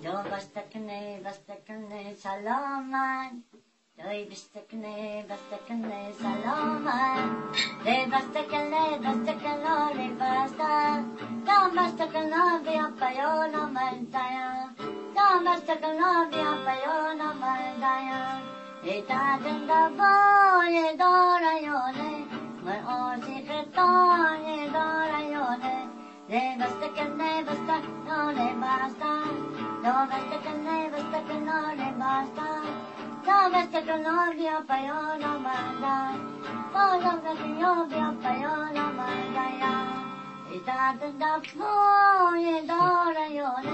دو بستکنه سلامن دوی بستکنه سلامن ری بستکنه ری بستا دام بستکنه بیا پیانا من دایا دام بستکنه بیا پیانا من دایا ایتا دندا بای دارایونه من آزی خطای دارایونه ری بستکنه ری بستا دام بستکنه ری بستا دام بستکنه بیا پیانا من دایا دام بستکنه بیا پیانا من دایا ایتا دندا بای دارایونه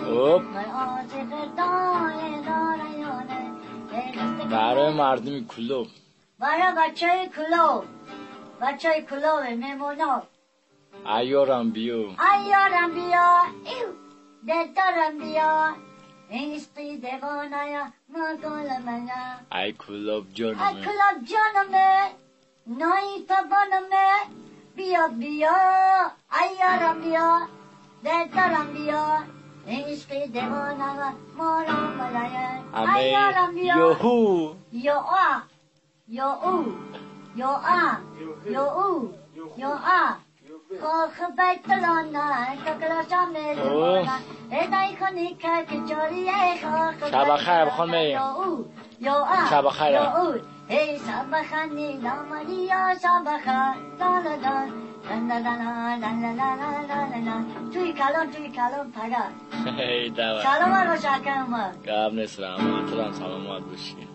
من آزی خطای دارایونه برای مردم کلوب برای بچه کلوب میمونا ایارم بیا ایو دتارم بیا اینستی دیوانایا مگل منیا ای کلوب جانمه ای کلوب جانمه نایی تبانمه بیا ایارم بیا دتارم بیا اینستی دیوانایا مالا ملایا ایارم بیا یوهو یو خاخ بیتلانا ککلا شامل مونا ادای خونی که جوریه خاخ شب خیر خانم شب خیر ای شب خانی لامالیا شب خیر لالا لا توی کلام پگا ای دوا سلام رو شکرم قبل سلامت سلامت باشی